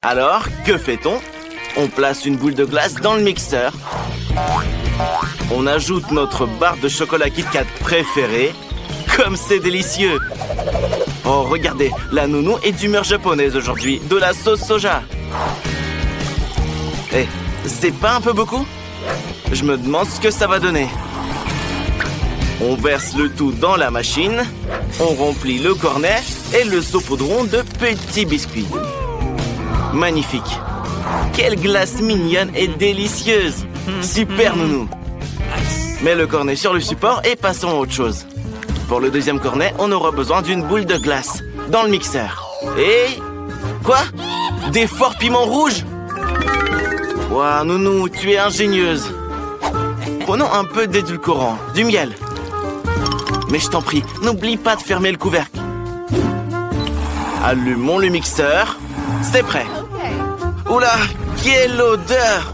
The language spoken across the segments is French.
Alors, que fait-on? On place une boule de glace dans le mixeur. On ajoute notre barre de chocolat Kit Kat préférée. Comme c'est délicieux! Oh, regardez, la nounou est d'humeur japonaise aujourd'hui, de la sauce soja. Eh, c'est pas un peu beaucoup? Je me demande ce que ça va donner. On verse le tout dans la machine, on remplit le cornet et le saupoudron de petits biscuits. Magnifique! Quelle glace mignonne et délicieuse! Super nounou! Mets le cornet sur le support et passons à autre chose. Pour le deuxième cornet, on aura besoin d'une boule de glace dans le mixeur. Et... Quoi? Des forts piments rouges? Waouh, nounou, tu es ingénieuse. Prenons un peu d'édulcorant, du miel. Mais je t'en prie, n'oublie pas de fermer le couvercle. Allumons le mixeur. C'est prêt. Oula, quelle odeur!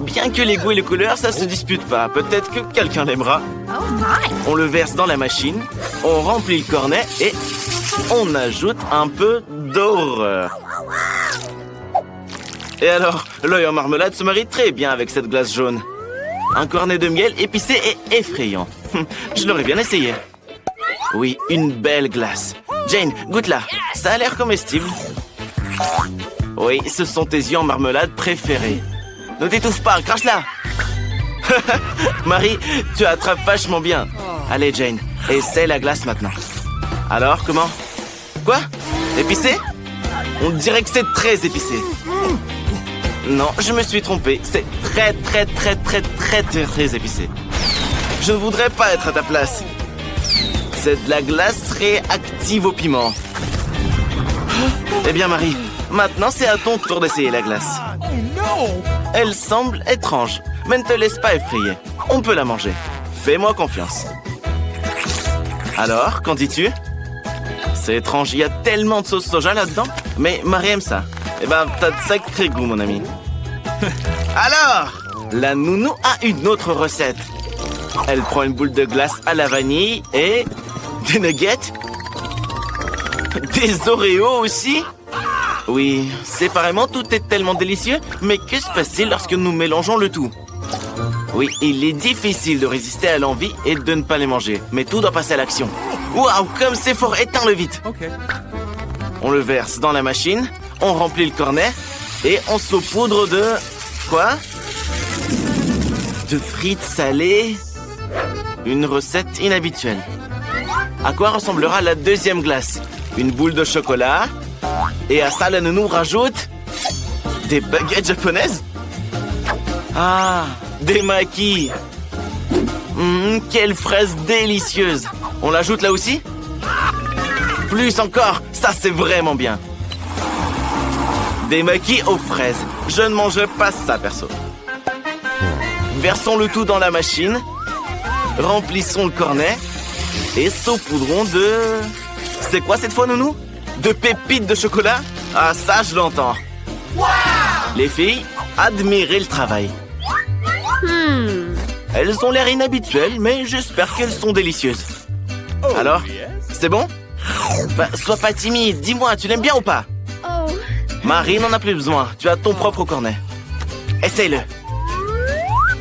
Bien que les goûts et les couleurs, ça se dispute pas. Peut-être que quelqu'un l'aimera. On le verse dans la machine, on remplit le cornet et on ajoute un peu d'horreur. Et alors, l'œil en marmelade se marie très bien avec cette glace jaune. Un cornet de miel épicé et effrayant. Je l'aurais bien essayé. Oui, une belle glace. Jane, goûte-la. Ça a l'air comestible. Oui, ce sont tes yeux en marmelade préférés. Ne t'étouffe pas, crache-la. Marie, tu attrapes vachement bien. Allez, Jane, essaie la glace maintenant. Alors, comment? Quoi? Épicé? On dirait que c'est très épicé. Non, je me suis trompé. C'est très très épicé. Je ne voudrais pas être à ta place. C'est de la glace réactive au piment. Eh bien, Marie, maintenant c'est à ton tour d'essayer la glace. Elle semble étrange, mais ne te laisse pas effrayer. On peut la manger. Fais-moi confiance. Alors, qu'en dis-tu? C'est étrange, il y a tellement de sauce soja là-dedans. Mais Marie aime ça. Eh ben, t'as de sacrés goûts, mon ami. Alors, la nounou a une autre recette. Elle prend une boule de glace à la vanille et... des nuggets? Des Oreos aussi? Oui, séparément, tout est tellement délicieux, mais que se passe-t-il lorsque nous mélangeons le tout? Oui, il est difficile de résister à l'envie et de ne pas les manger, mais tout doit passer à l'action. Waouh, comme c'est fort, éteins-le vite. On le verse dans la machine, on remplit le cornet et on saupoudre de... Quoi? De frites salées? Une recette inhabituelle. À quoi ressemblera la deuxième glace? Une boule de chocolat? Et à ça, la nounou rajoute... des baguettes japonaises? Ah, des makis. Quelle fraise délicieuse. On l'ajoute là aussi? Plus encore, ça c'est vraiment bien. Des makis aux fraises. Je ne mangerai pas ça, perso. Versons le tout dans la machine. Remplissons le cornet. Et saupoudrons de... C'est quoi cette fois, nounou? De pépites de chocolat? Ah, ça, je l'entends. Wow! Les filles, admirez le travail. Elles ont l'air inhabituelles, mais j'espère qu'elles sont délicieuses. Alors, c'est bon? Bah, sois pas timide, dis-moi, tu l'aimes bien ou pas? Marie n'en a plus besoin, tu as ton propre cornet. Essaye-le.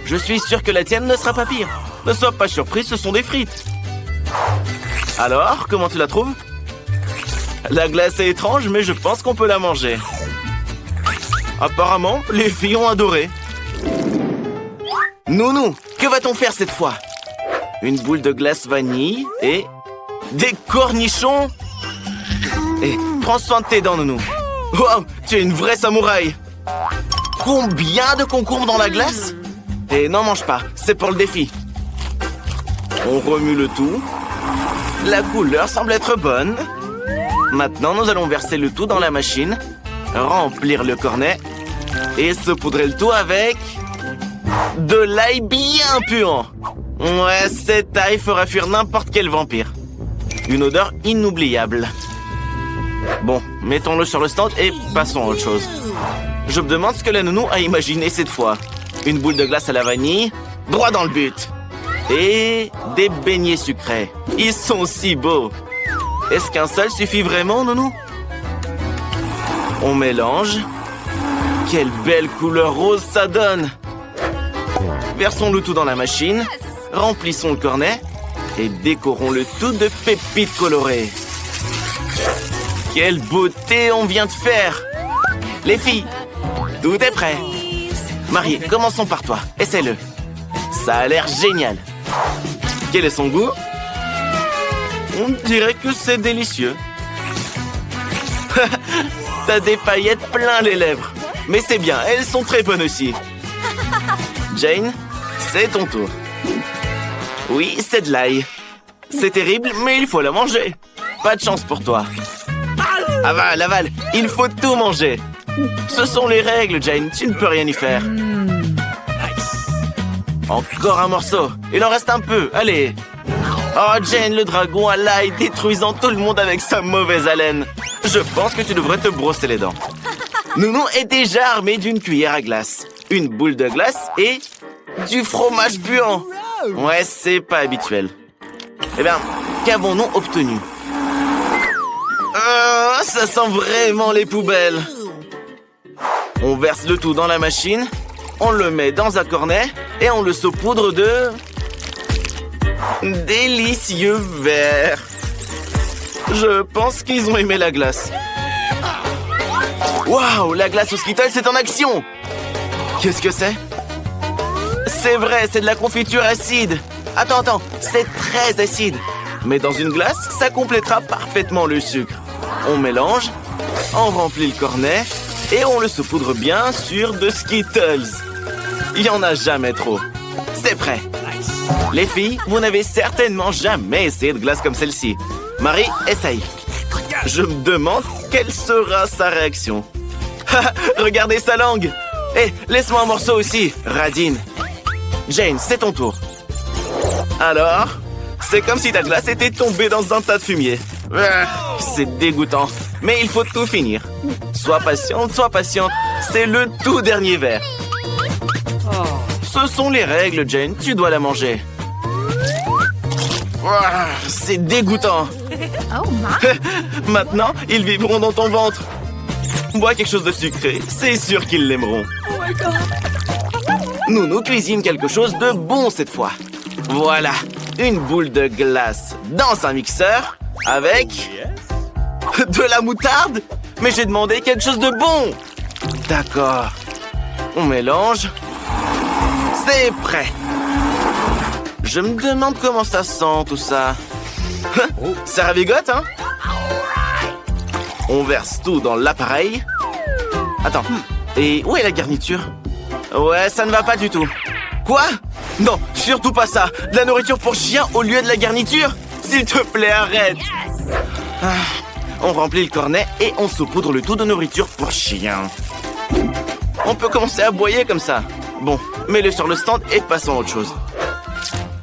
Je suis sûr que la tienne ne sera pas pire. Ne sois pas surpris, ce sont des frites. Alors, comment tu la trouves? La glace est étrange, mais je pense qu'on peut la manger. Apparemment, les filles ont adoré. Nounou, que va-t-on faire cette fois? Une boule de glace vanille et... des cornichons? Et prends soin de tes dents, nounou. Wow, tu es une vraie samouraï. Combien de concombres dans la glace? Et n'en mange pas, c'est pour le défi. On remue le tout. La couleur semble être bonne. Maintenant, nous allons verser le tout dans la machine, remplir le cornet et saupoudrer le tout avec... de l'ail bien puant. Ouais, cet ail fera fuir n'importe quel vampire. Une odeur inoubliable. Bon, mettons-le sur le stand et passons à autre chose. Je me demande ce que la nounou a imaginé cette fois. Une boule de glace à la vanille, droit dans le but. Et des beignets sucrés. Ils sont si beaux. Est-ce qu'un seul suffit vraiment, nounou? On mélange. Quelle belle couleur rose ça donne! Versons le tout dans la machine, remplissons le cornet et décorons le tout de pépites colorées. Quelle beauté on vient de faire! Les filles, tout est prêt. Marie, commençons par toi. Essaie-le. Ça a l'air génial. Quel est son goût? On dirait que c'est délicieux. T'as des paillettes plein les lèvres. Mais c'est bien, elles sont très bonnes aussi. Jane, c'est ton tour. Oui, c'est de l'ail. C'est terrible, mais il faut la manger. Pas de chance pour toi. Avale, avale, il faut tout manger. Ce sont les règles, Jane, tu ne peux rien y faire. Encore un morceau, il en reste un peu, allez. Oh, Jane, le dragon à l'ail détruisant tout le monde avec sa mauvaise haleine. Je pense que tu devrais te brosser les dents. Nounou est déjà armé d'une cuillère à glace, une boule de glace et du fromage buant. Ouais, c'est pas habituel. Eh bien, qu'avons-nous obtenu? Ça sent vraiment les poubelles. On verse le tout dans la machine, on le met dans un cornet et on le saupoudre de... délicieux verre. Je pense qu'ils ont aimé la glace. Waouh, la glace aux Skittles est en action! Qu'est-ce que c'est? C'est vrai, c'est de la confiture acide. Attends, c'est très acide. Mais dans une glace, ça complétera parfaitement le sucre. On mélange, on remplit le cornet et on le saupoudre bien sûr de Skittles. Il n'y en a jamais trop. C'est prêt. Les filles, vous n'avez certainement jamais essayé de glace comme celle-ci. Marie, essaye. Je me demande quelle sera sa réaction. Regardez sa langue. Hé, laisse-moi un morceau aussi, Radine. Jane, c'est ton tour. Alors, c'est comme si ta glace était tombée dans un tas de fumier. C'est dégoûtant, mais il faut tout finir. Sois patiente, c'est le tout dernier verre. Ce sont les règles, Jane, tu dois la manger. C'est dégoûtant. Maintenant, ils vivront dans ton ventre. Bois quelque chose de sucré, c'est sûr qu'ils l'aimeront. Nounou cuisine quelque chose de bon cette fois. Voilà, une boule de glace dans un mixeur avec... de la moutarde? Mais j'ai demandé quelque chose de bon. D'accord. On mélange. C'est prêt. Je me demande comment ça sent tout ça. Ça ravigote, hein? On verse tout dans l'appareil. Attends, et où est la garniture? Ouais, ça ne va pas du tout. Quoi? Non, surtout pas ça. De la nourriture pour chien au lieu de la garniture? S'il te plaît, arrête. On remplit le cornet et on saupoudre le tout de nourriture pour chien. On peut commencer à aboyer comme ça. Bon, mets-le sur le stand et passons à autre chose.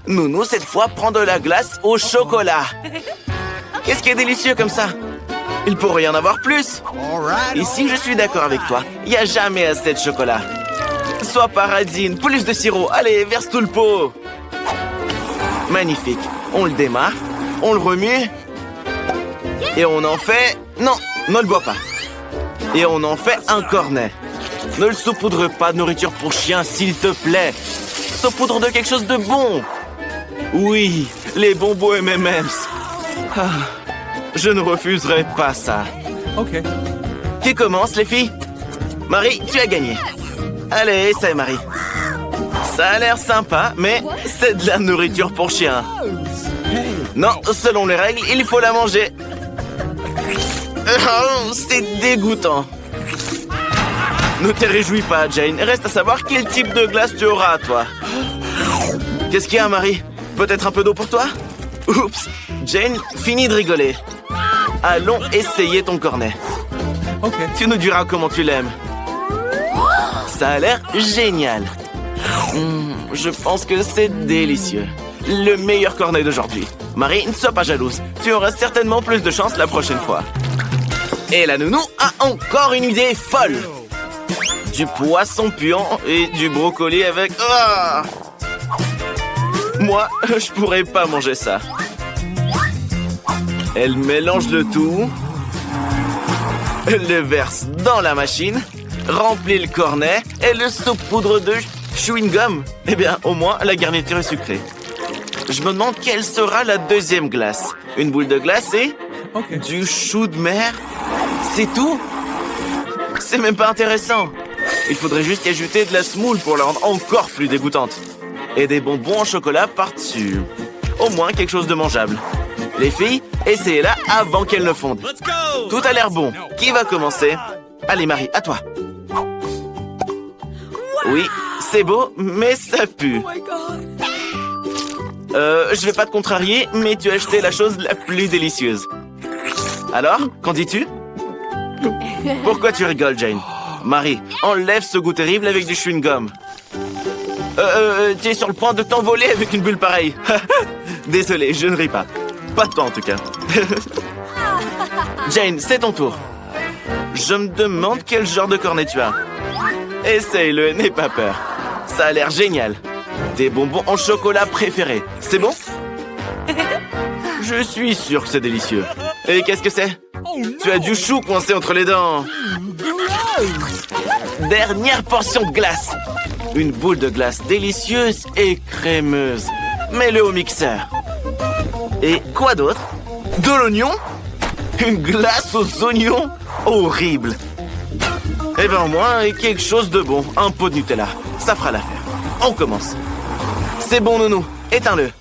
Nounou, cette fois, prend de la glace au chocolat. Qu'est-ce qui est délicieux comme ça? Il pourrait y en avoir plus. Ici, je suis d'accord avec toi. Il n'y a jamais assez de chocolat. Sois paradine, plus de sirop. Allez, verse tout le pot. Magnifique. On le démarre, on le remue. Et on en fait... Non, ne le bois pas. Et on en fait un cornet. Ne le saupoudre pas de nourriture pour chien, s'il te plaît. Saupoudre de quelque chose de bon. Oui, les bonbons M&M's. Je ne refuserai pas ça. Ok. Qui commence, les filles? Marie, tu as gagné. Allez, essaye, Marie. Ça a l'air sympa, mais c'est de la nourriture pour chien. Non, selon les règles, il faut la manger. Oh, c'est dégoûtant. Ne te réjouis pas, Jane. Reste à savoir quel type de glace tu auras, toi. Qu'est-ce qu'il y a, Marie? Peut-être un peu d'eau pour toi? Oups. Jane, finis de rigoler. Allons essayer ton cornet. Ok. Tu nous diras comment tu l'aimes. Ça a l'air génial. Je pense que c'est délicieux. Le meilleur cornet d'aujourd'hui. Marie, ne sois pas jalouse. Tu auras certainement plus de chance la prochaine fois. Et la nounou a encore une idée folle. Du poisson puant et du brocoli avec... Ah! Moi, je pourrais pas manger ça. Elle mélange le tout. Elle le verse dans la machine. remplis le cornet et le saupoudre de chewing-gum. Eh bien, au moins, la garniture est sucrée. Je me demande quelle sera la deuxième glace. Une boule de glace et du chou de mer. C'est tout? C'est même pas intéressant. Il faudrait juste y ajouter de la semoule pour la rendre encore plus dégoûtante. Et des bonbons en chocolat par-dessus. Au moins quelque chose de mangeable. Les filles, essayez-la avant qu'elle ne fonde. Tout a l'air bon. Qui va commencer? Allez, Marie, à toi. Oui, c'est beau, mais ça pue. Je vais pas te contrarier, mais tu as acheté la chose la plus délicieuse. Alors, qu'en dis-tu? Pourquoi tu rigoles, Jane? Marie, enlève ce goût terrible avec du chewing-gum. Tu es sur le point de t'envoler avec une bulle pareille. Désolé, je ne ris pas. Pas de toi, en tout cas. Jane, c'est ton tour. Je me demande quel genre de cornet tu as. Essaye-le, n'aie pas peur. Ça a l'air génial. Tes bonbons en chocolat préférés. C'est bon? Je suis sûr que c'est délicieux. Et qu'est-ce que c'est? Tu as du chou coincé entre les dents. Dernière portion de glace. Une boule de glace délicieuse et crémeuse. Mets-le au mixeur. Et quoi d'autre? De l'oignon? Une glace aux oignons? Horrible. Eh bien, au moins, quelque chose de bon. Un pot de Nutella. Ça fera l'affaire. On commence. C'est bon, nounou. Éteins-le.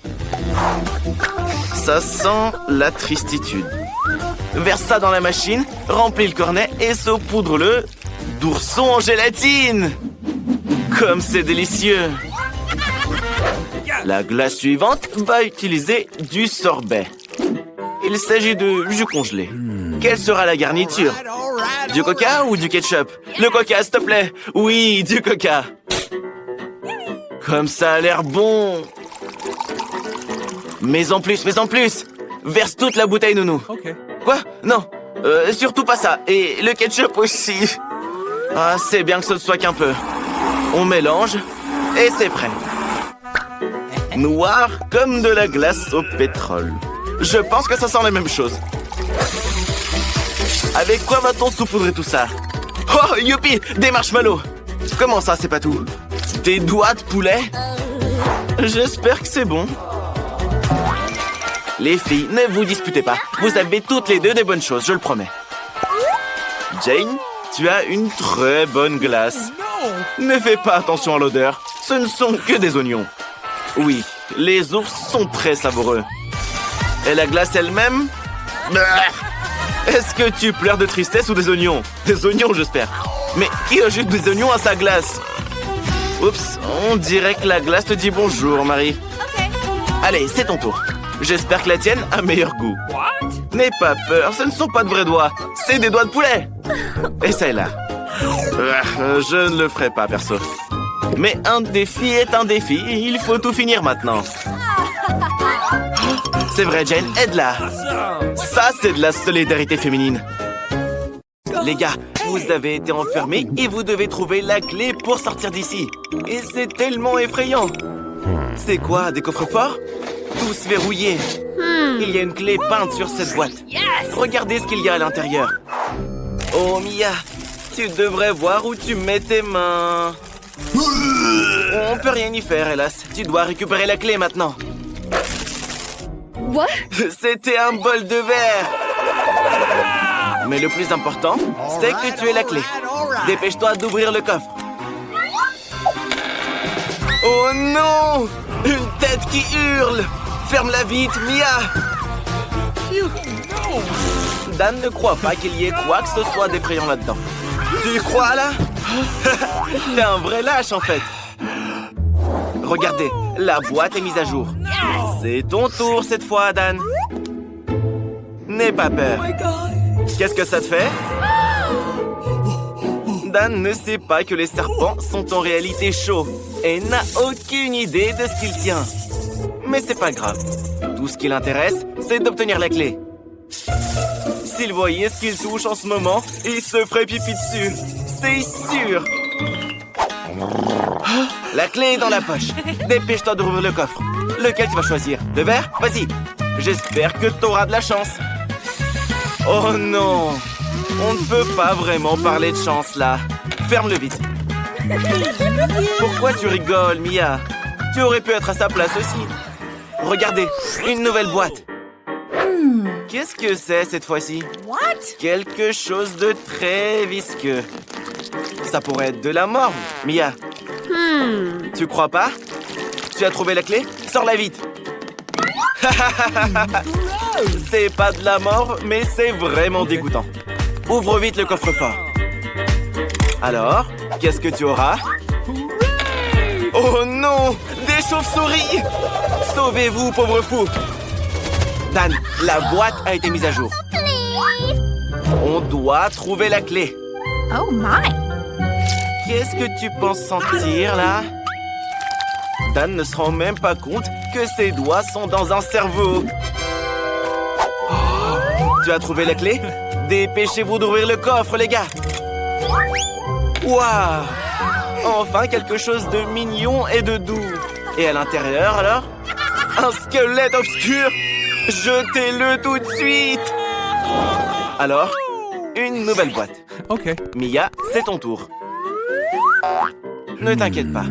Ça sent la tristitude. Verse ça dans la machine, remplis le cornet et saupoudre-le d'ourson en gélatine. Comme c'est délicieux. La glace suivante va utiliser du sorbet. Il s'agit de jus congelé. Quelle sera la garniture? Du coca ou du ketchup? Le coca, s'il te plaît. Oui, du coca. Comme ça a l'air bon. Mais en plus. Verse toute la bouteille, nounou. Quoi? Non. Surtout pas ça. Et le ketchup aussi. Ah, c'est bien que ce ne soit qu'un peu. On mélange et c'est prêt. Noir comme de la glace au pétrole. Je pense que ça sent la même chose. Avec quoi va-t-on saupoudrer tout ça? Oh, youpi! Des marshmallows! Comment ça, c'est pas tout? Des doigts de poulet? J'espère que c'est bon. Les filles, ne vous disputez pas. Vous avez toutes les deux des bonnes choses, je le promets. Jane, tu as une très bonne glace. Ne fais pas attention à l'odeur. Ce ne sont que des oignons. Oui, les ours sont très savoureux. Et la glace elle-même? Est-ce que tu pleures de tristesse ou des oignons? Des oignons, j'espère. Mais qui ajoute des oignons à sa glace? Oups, on dirait que la glace te dit bonjour, Marie. Allez, c'est ton tour. J'espère que la tienne a meilleur goût. N'aie pas peur, ce ne sont pas de vrais doigts. C'est des doigts de poulet. Essaye-la. Je ne le ferai pas, perso. Mais un défi est un défi. Il faut tout finir maintenant. C'est vrai, Jane, aide-la. Ça, c'est de la solidarité féminine. Les gars, vous avez été enfermés et vous devez trouver la clé pour sortir d'ici. Et c'est tellement effrayant. C'est quoi, des coffres-forts? Tous verrouillés. Il y a une clé peinte sur cette boîte. Regardez ce qu'il y a à l'intérieur. Oh, Mia, tu devrais voir où tu mets tes mains. On peut rien y faire, hélas. Tu dois récupérer la clé maintenant. What? C'était un bol de verre. Mais le plus important, c'est que tu aies la clé. Dépêche-toi d'ouvrir le coffre. Oh non! Une tête qui hurle! Ferme-la vite, Mia! Dan ne croit pas qu'il y ait quoi que ce soit d'effrayant là-dedans. Tu y crois, là? T'es un vrai lâche, en fait. Regardez, la boîte est mise à jour. C'est ton tour cette fois, Dan. N'aie pas peur. Qu'est-ce que ça te fait? Dan ne sait pas que les serpents sont en réalité chauds et n'a aucune idée de ce qu'il tient. Mais c'est pas grave. Tout ce qui l'intéresse, c'est d'obtenir la clé. S'il voyait ce qu'il touche en ce moment, il se ferait pipi dessus. C'est sûr. La clé est dans la poche. Dépêche-toi d'ouvrir le coffre. Lequel tu vas choisir? Le vert? Vas-y. J'espère que t'auras de la chance. Oh non! On ne peut pas vraiment parler de chance là. Ferme-le vite. Pourquoi tu rigoles, Mia? Tu aurais pu être à sa place aussi. Regardez, une nouvelle boîte. Qu'est-ce que c'est cette fois-ci? Quelque chose de très visqueux. Ça pourrait être de la morve, Mia. Tu crois pas? Tu as trouvé la clé? Sors-la vite. C'est pas de la morve, mais c'est vraiment dégoûtant. Ouvre vite le coffre-fort. Alors, qu'est-ce que tu auras? Oh non! Des chauves-souris! Sauvez-vous, pauvre fou! Dan, la boîte a été mise à jour. On doit trouver la clé. Oh my! Qu'est-ce que tu penses sentir, là? Dan ne se rend même pas compte que ses doigts sont dans un cerveau. Oh, tu as trouvé la clé? Dépêchez-vous d'ouvrir le coffre, les gars! Waouh! Enfin, quelque chose de mignon et de doux. Et à l'intérieur, alors? Un squelette obscur! Jetez-le tout de suite! Alors, une nouvelle boîte. Ok. Mia, c'est ton tour. Ne t'inquiète pas,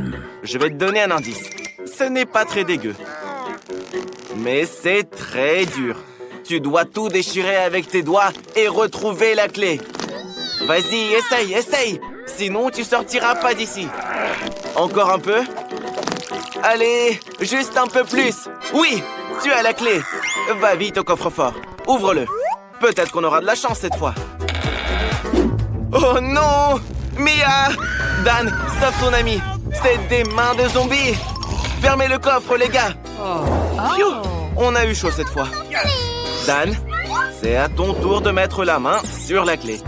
je vais te donner un indice. Ce n'est pas très dégueu. Mais c'est très dur. Tu dois tout déchirer avec tes doigts et retrouver la clé. Vas-y, essaye. Sinon, tu sortiras pas d'ici. Encore un peu? Allez, juste un peu plus. Oui, tu as la clé. Va vite au coffre-fort. Ouvre-le. Peut-être qu'on aura de la chance cette fois. Oh non! Mia! Dan, sauve ton ami. C'est des mains de zombies. Fermez le coffre, les gars. Phew, on a eu chaud cette fois. Dan, c'est à ton tour de mettre la main sur la clé.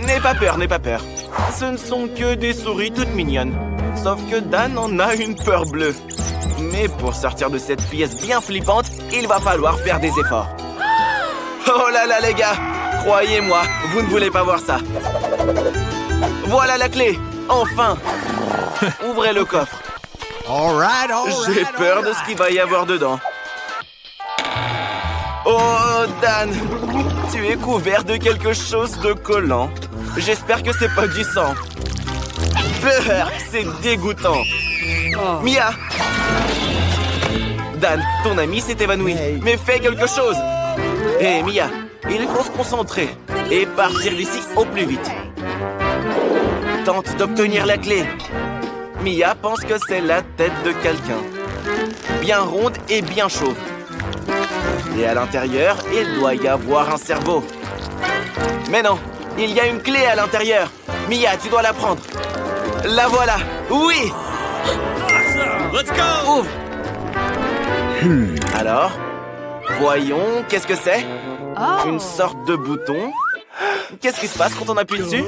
N'aie pas peur. Ce ne sont que des souris toutes mignonnes. Sauf que Dan en a une peur bleue. Mais pour sortir de cette pièce bien flippante, il va falloir faire des efforts. Oh là là, les gars! Croyez-moi, vous ne voulez pas voir ça. Voilà la clé! Enfin! Ouvrez le coffre. J'ai peur de ce qu'il va y avoir dedans. Oh, Dan! Tu es couvert de quelque chose de collant. J'espère que c'est pas du sang. C'est dégoûtant. Mia! Dan, ton ami s'est évanoui. Mais fais quelque chose! Hé, Mia, il faut se concentrer et partir d'ici au plus vite. Tente d'obtenir la clé. Mia pense que c'est la tête de quelqu'un. Bien ronde et bien chauve. Et à l'intérieur, il doit y avoir un cerveau. Mais non, il y a une clé à l'intérieur. Mia, tu dois la prendre. La voilà. Oui! Let's go! Ouvre. Alors, voyons, qu'est-ce que c'est? Une sorte de bouton. Qu'est-ce qui se passe quand on appuie dessus?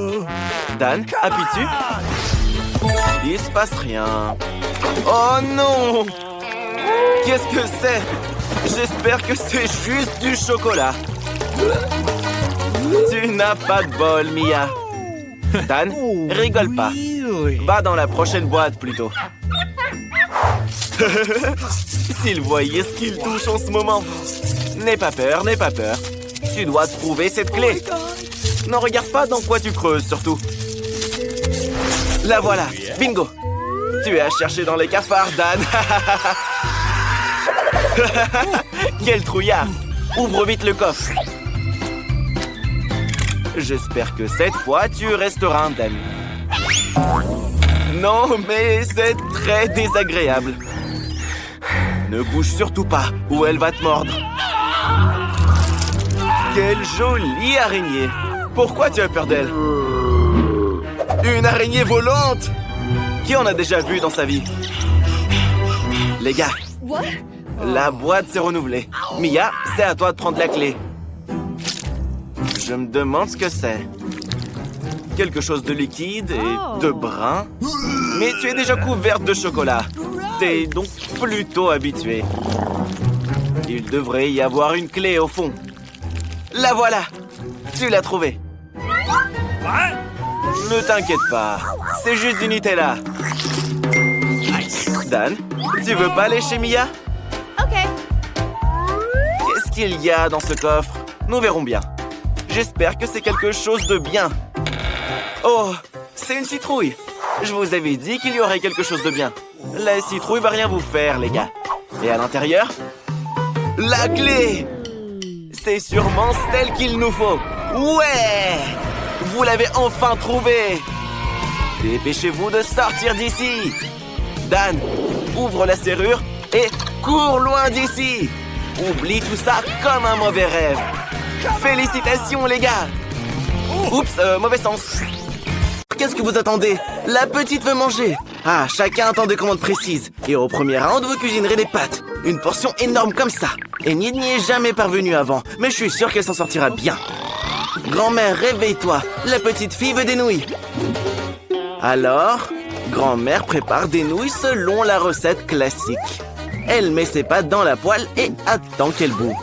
Dan, appuie dessus. Il se passe rien. Oh non! Qu'est-ce que c'est? J'espère que c'est juste du chocolat. Tu n'as pas de bol, Mia. Dan, rigole pas. Va dans la prochaine boîte, plutôt. S'il voyait ce qu'il touche en ce moment. N'aie pas peur. Tu dois trouver cette clé. N'en regarde pas dans quoi tu creuses, surtout. La voilà. Bingo. Tu as cherché dans les cafards, Dan. Quel trouillard. Ouvre vite le coffre. J'espère que cette fois, tu resteras indemne. Non, mais c'est très désagréable. Ne bouge surtout pas, ou elle va te mordre. Quelle jolie araignée. Pourquoi tu as peur d'elle? Une araignée volante? Qui en a déjà vu dans sa vie? Les gars, la boîte s'est renouvelée. Mia, c'est à toi de prendre la clé. Je me demande ce que c'est. Quelque chose de liquide et de brun. Mais tu es déjà couverte de chocolat. T'es donc plutôt habitué. Il devrait y avoir une clé au fond. La voilà! Tu l'as trouvée. Ne t'inquiète pas. C'est juste du Nutella. Dan, tu veux pas aller chez Mia? OK. Qu'est-ce qu'il y a dans ce coffre? Nous verrons bien. J'espère que c'est quelque chose de bien. Oh, c'est une citrouille. Je vous avais dit qu'il y aurait quelque chose de bien. La citrouille va rien vous faire, les gars. Et à l'intérieur, la clé! C'est sûrement celle qu'il nous faut. Ouais! Vous l'avez enfin trouvée! Dépêchez-vous de sortir d'ici! Dan, ouvre la serrure et cours loin d'ici! Oublie tout ça comme un mauvais rêve. Félicitations, les gars! Oups, mauvais sens. Qu'est-ce que vous attendez? La petite veut manger. Ah, chacun attend des commandes précises. Et au premier round, vous cuisinerez des pâtes. Une portion énorme comme ça. Enid n'y est jamais parvenue avant, mais je suis sûr qu'elle s'en sortira bien. Grand-mère, réveille-toi. La petite fille veut des nouilles. Alors, grand-mère prépare des nouilles selon la recette classique. Elle met ses pâtes dans la poêle et attend qu'elle bout.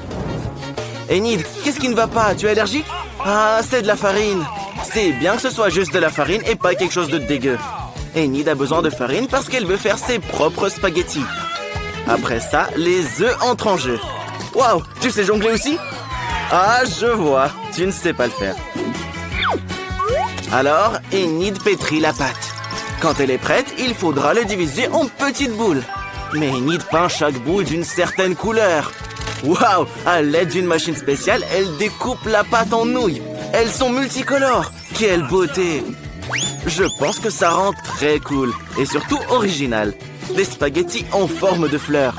Enid, qu'est-ce qui ne va pas? Tu es allergique? Ah, c'est de la farine. C'est bien que ce soit juste de la farine et pas quelque chose de dégueu. Enid a besoin de farine parce qu'elle veut faire ses propres spaghettis. Après ça, les œufs entrent en jeu. Waouh, tu sais jongler aussi? Ah, je vois, tu ne sais pas le faire. Alors, Enid pétrit la pâte. Quand elle est prête, il faudra le diviser en petites boules. Mais Enid peint chaque boule d'une certaine couleur. Waouh! À l'aide d'une machine spéciale, elle découpe la pâte en nouilles. Elles sont multicolores. Quelle beauté! Je pense que ça rend très cool et surtout original. Des spaghettis en forme de fleurs.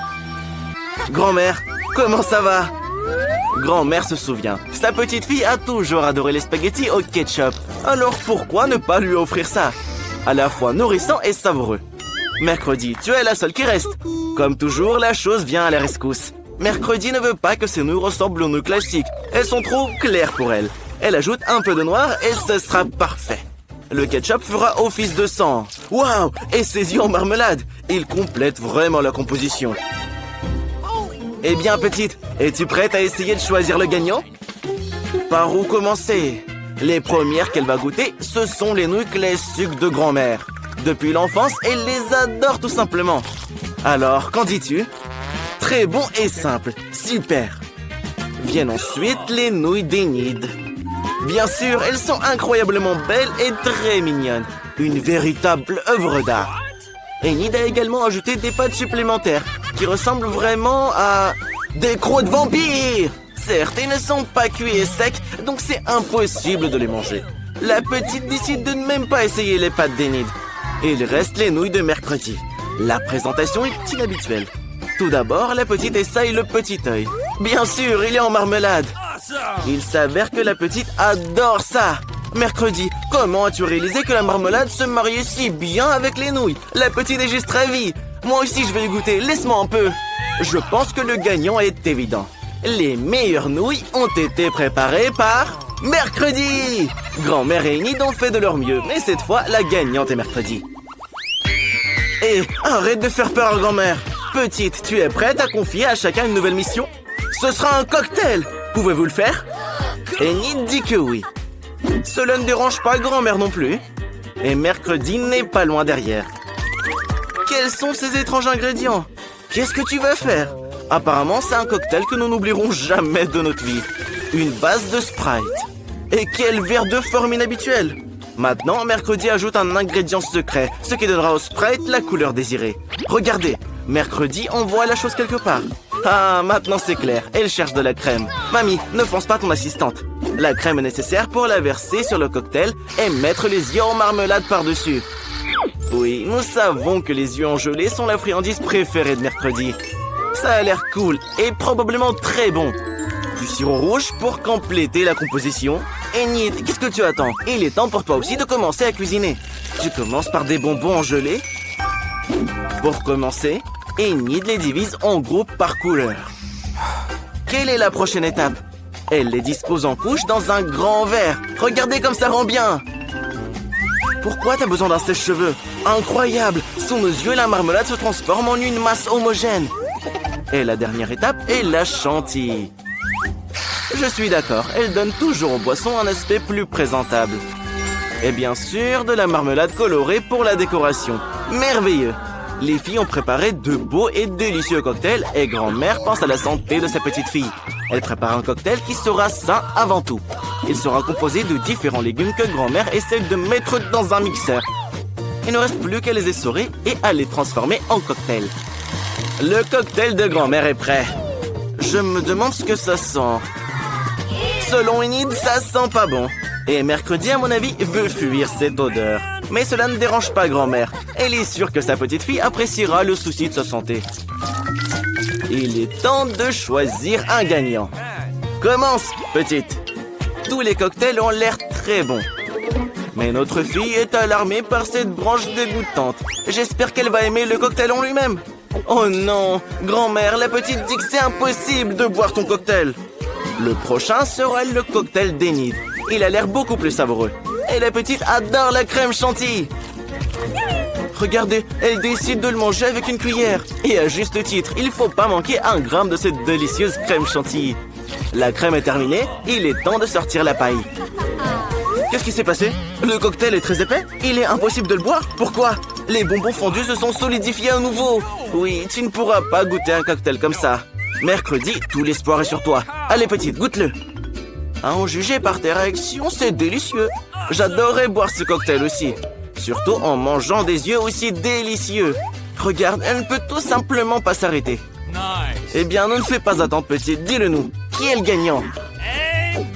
Grand-mère, comment ça va? Grand-mère se souvient. Sa petite fille a toujours adoré les spaghettis au ketchup. Alors pourquoi ne pas lui offrir ça? À la fois nourrissant et savoureux. Mercredi, tu es la seule qui reste. Comme toujours, la chose vient à la rescousse. Mercredi ne veut pas que ses nouilles ressemblent aux nouilles classiques. Elles sont trop claires pour elle. Elle ajoute un peu de noir et ce sera parfait. Le ketchup fera office de sang. Waouh! Et ses yeux en marmelade. Il complète vraiment la composition. Eh bien, petite, es-tu prête à essayer de choisir le gagnant? Par où commencer? Les premières qu'elle va goûter, ce sont les nouilles classiques de grand-mère. Depuis l'enfance, elle les adore tout simplement. Alors, qu'en dis-tu? Très bon et simple. Super. Viennent ensuite les nouilles d'Enid. Bien sûr, elles sont incroyablement belles et très mignonnes. Une véritable œuvre d'art. Enid a également ajouté des pâtes supplémentaires qui ressemblent vraiment à des croûtes de vampires. Certes, ils ne sont pas cuits et secs, donc c'est impossible de les manger. La petite décide de ne même pas essayer les pâtes d'Enid. Il reste les nouilles de mercredi. La présentation est inhabituelle. Tout d'abord, la petite essaye le petit œil. Bien sûr, il est en marmelade. Il s'avère que la petite adore ça. Mercredi, comment as-tu réalisé que la marmelade se mariait si bien avec les nouilles? La petite est juste ravie. Moi aussi, je vais y goûter. Laisse-moi un peu. Je pense que le gagnant est évident. Les meilleures nouilles ont été préparées par Mercredi. Grand-mère et Enid ont fait de leur mieux, mais cette fois, la gagnante est Mercredi. Et arrête de faire peur à grand-mère. Petite, tu es prête à confier à chacun une nouvelle mission? Ce sera un cocktail. Pouvez-vous le faire? Enid dit que oui. Cela ne dérange pas grand-mère non plus. Et Mercredi n'est pas loin derrière. Quels sont ces étranges ingrédients? Qu'est-ce que tu vas faire? Apparemment, c'est un cocktail que nous n'oublierons jamais de notre vie. Une base de Sprite. Et quel verre de forme inhabituelle! Maintenant, Mercredi ajoute un ingrédient secret, ce qui donnera au Sprite la couleur désirée. Regardez, Mercredi envoie la chose quelque part. Ah, maintenant c'est clair, elle cherche de la crème. Mamie, ne pense pas à ton assistante. La crème est nécessaire pour la verser sur le cocktail et mettre les yeux en marmelade par-dessus. Oui, nous savons que les yeux en gelée sont la friandise préférée de Mercredi. Ça a l'air cool et probablement très bon. Du sirop rouge pour compléter la composition. Enid, qu'est-ce que tu attends? Il est temps pour toi aussi de commencer à cuisiner. Tu commences par des bonbons en gelée. Pour commencer, Enid les divise en groupes par couleur. Quelle est la prochaine étape? Elle les dispose en couches dans un grand verre. Regardez comme ça rend bien. Pourquoi t'as besoin d'un sèche-cheveux? Incroyable! Sous nos yeux, la marmelade se transforme en une masse homogène. Et la dernière étape est la chantilly. Je suis d'accord, elle donne toujours aux boissons un aspect plus présentable. Et bien sûr, de la marmelade colorée pour la décoration. Merveilleux! Les filles ont préparé de beaux et délicieux cocktails et grand-mère pense à la santé de sa petite fille. Elle prépare un cocktail qui sera sain avant tout. Il sera composé de différents légumes que grand-mère essaie de mettre dans un mixeur. Il ne reste plus qu'à les essorer et à les transformer en cocktail. Le cocktail de grand-mère est prêt. Je me demande ce que ça sent. Selon Enid, ça sent pas bon. Et mercredi, à mon avis, veut fuir cette odeur. Mais cela ne dérange pas grand-mère. Elle est sûre que sa petite fille appréciera le souci de sa santé. Il est temps de choisir un gagnant. Commence, petite. Tous les cocktails ont l'air très bons. Mais notre fille est alarmée par cette branche dégoûtante. J'espère qu'elle va aimer le cocktail en lui-même. Oh non, grand-mère, la petite dit que c'est impossible de boire ton cocktail. Le prochain sera le cocktail d'Enid. Il a l'air beaucoup plus savoureux. Et la petite adore la crème chantilly. Regardez, elle décide de le manger avec une cuillère. Et à juste titre, il ne faut pas manquer un gramme de cette délicieuse crème chantilly. La crème est terminée, il est temps de sortir la paille. Qu'est-ce qui s'est passé? Le cocktail est très épais? Il est impossible de le boire? Pourquoi? Les bonbons fondus se sont solidifiés à nouveau. Oui, tu ne pourras pas goûter un cocktail comme ça. Mercredi, tout l'espoir est sur toi. Allez petite, goûte-le. À en juger par tes réactions, c'est délicieux. J'adorerais boire ce cocktail aussi. Surtout en mangeant des yeux aussi délicieux. Regarde, elle ne peut tout simplement pas s'arrêter. Nice. Eh bien, ne nous fais pas attendre, petite. Dis-le nous. Qui est le gagnant? Amen.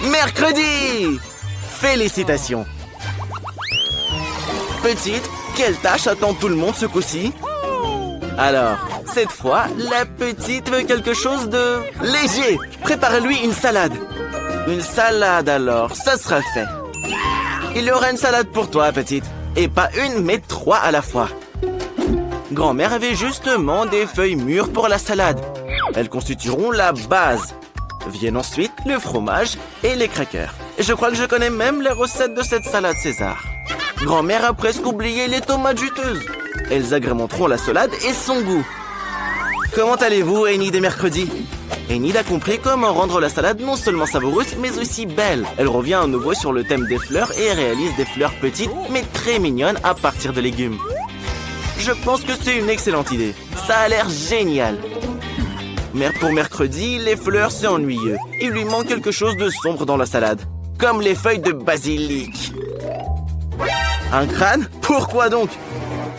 Mercredi! Félicitations. Petite, quelle tâche attend tout le monde ce coup-ci? Alors, cette fois, la petite veut quelque chose de léger. Préparez-lui une salade. Une salade alors, ça sera fait. Il y aura une salade pour toi, petite. Et pas une, mais 3 à la fois. Grand-mère avait justement des feuilles mûres pour la salade. Elles constitueront la base. Viennent ensuite le fromage et les crackers. Je crois que je connais même les recettes de cette salade César. Grand-mère a presque oublié les tomates juteuses. Elles agrémenteront la salade et son goût. Comment allez-vous, Enid et mercredi? Enid a compris comment rendre la salade non seulement savoureuse, mais aussi belle. Elle revient à nouveau sur le thème des fleurs et réalise des fleurs petites, mais très mignonnes à partir de légumes. Je pense que c'est une excellente idée. Ça a l'air génial. Mais pour mercredi, les fleurs, c'est ennuyeux. Il lui manque quelque chose de sombre dans la salade. Comme les feuilles de basilic. Un crâne? Pourquoi donc?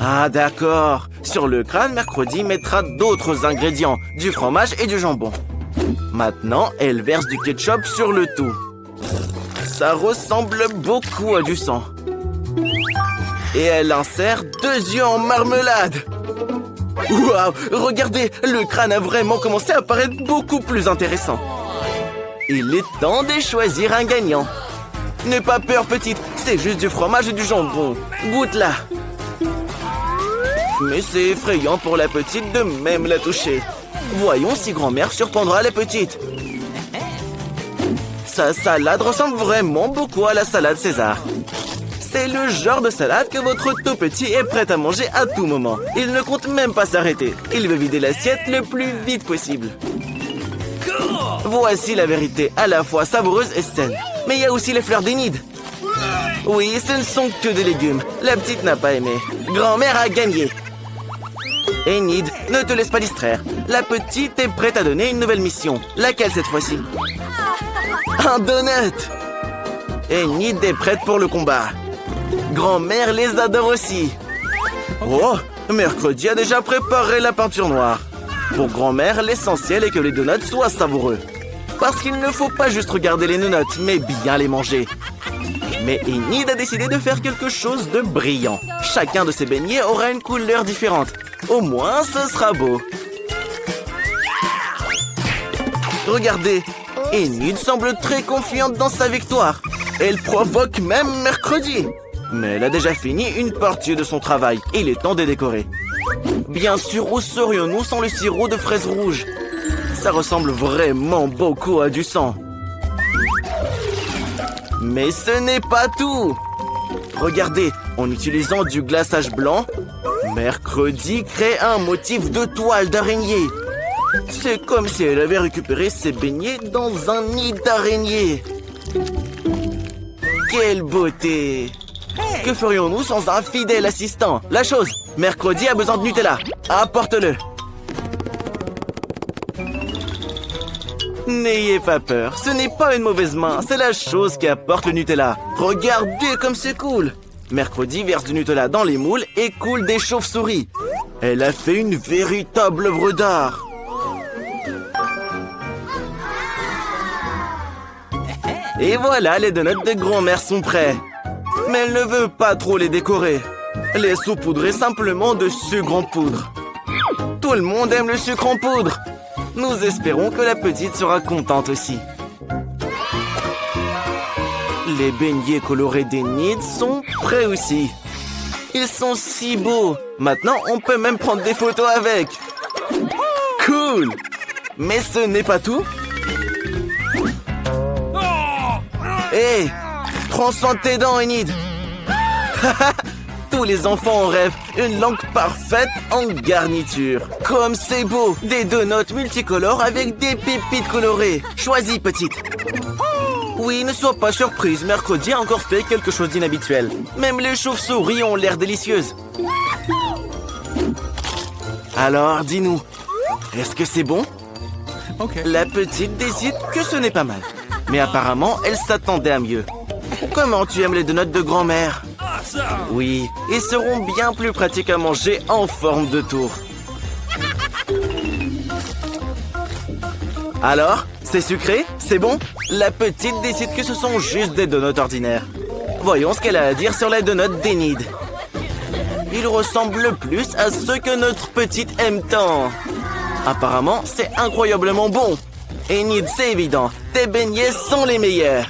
Ah d'accord. Sur le crâne, mercredi mettra d'autres ingrédients. Du fromage et du jambon. Maintenant, elle verse du ketchup sur le tout. Ça ressemble beaucoup à du sang. Et elle insère 2 yeux en marmelade. Waouh! Regardez, le crâne a vraiment commencé à paraître beaucoup plus intéressant. Il est temps de choisir un gagnant. N'aie pas peur, petite, c'est juste du fromage et du jambon. Goûte-la. Mais c'est effrayant pour la petite de même la toucher. Voyons si grand-mère surprendra la petite. Sa salade ressemble vraiment beaucoup à la salade César. C'est le genre de salade que votre tout petit est prêt à manger à tout moment. Il ne compte même pas s'arrêter. Il veut vider l'assiette le plus vite possible. Voici la vérité, à la fois savoureuse et saine. Mais il y a aussi les fleurs d'Enid. Oui, ce ne sont que des légumes. La petite n'a pas aimé. Grand-mère a gagné. Enid, ne te laisse pas distraire. La petite est prête à donner une nouvelle mission. Laquelle cette fois-ci? Un donut! Enid est prête pour le combat. Grand-mère les adore aussi. Oh, mercredi a déjà préparé la peinture noire. Pour grand-mère, l'essentiel est que les donuts soient savoureux. Parce qu'il ne faut pas juste regarder les donuts, mais bien les manger. Mais Enid a décidé de faire quelque chose de brillant. Chacun de ses beignets aura une couleur différente. Au moins, ce sera beau. Regardez, Enid semble très confiante dans sa victoire. Elle provoque même mercredi. Mais elle a déjà fini une partie de son travail. Il est temps de décorer. Bien sûr, où serions-nous sans le sirop de fraises rouges? Ça ressemble vraiment beaucoup à du sang. Mais ce n'est pas tout. Regardez, en utilisant du glaçage blanc, mercredi crée un motif de toile d'araignée. C'est comme si elle avait récupéré ses beignets dans un nid d'araignée. Quelle beauté! Que ferions-nous sans un fidèle assistant? La chose, mercredi a besoin de Nutella. Apporte-le. N'ayez pas peur, ce n'est pas une mauvaise main, c'est la chose qui apporte le Nutella. Regardez comme c'est cool. Mercredi verse du Nutella dans les moules et coule des chauves-souris. Elle a fait une véritable œuvre d'art. Et voilà, les donuts de grand-mère sont prêts. Mais elle ne veut pas trop les décorer. Les saupoudrer simplement de sucre en poudre. Tout le monde aime le sucre en poudre. Nous espérons que la petite sera contente aussi. Les beignets colorés d'Enid sont prêts aussi. Ils sont si beaux. Maintenant, on peut même prendre des photos avec. Cool! Mais ce n'est pas tout. Hé! Prends soin de tes dents, Enid. Tous les enfants en rêvent. Une langue parfaite en garniture. Comme c'est beau! Des donuts multicolores avec des pépites colorées. Choisis, petite. Oui, ne sois pas surprise. Mercredi a encore fait quelque chose d'inhabituel. Même les chauves-souris ont l'air délicieuses. Alors, dis-nous. Est-ce que c'est bon? Okay. La petite décide que ce n'est pas mal. Mais apparemment, elle s'attendait à mieux. Comment tu aimes les donuts de grand-mère? Awesome. Oui, ils seront bien plus pratiques à manger en forme de tour. Alors, c'est sucré? C'est bon? La petite décide que ce sont juste des donuts ordinaires. Voyons ce qu'elle a à dire sur les donuts d'Enid. Ils ressemblent plus à ceux que notre petite aime tant. Apparemment, c'est incroyablement bon. Enid, c'est évident, tes beignets sont les meilleurs.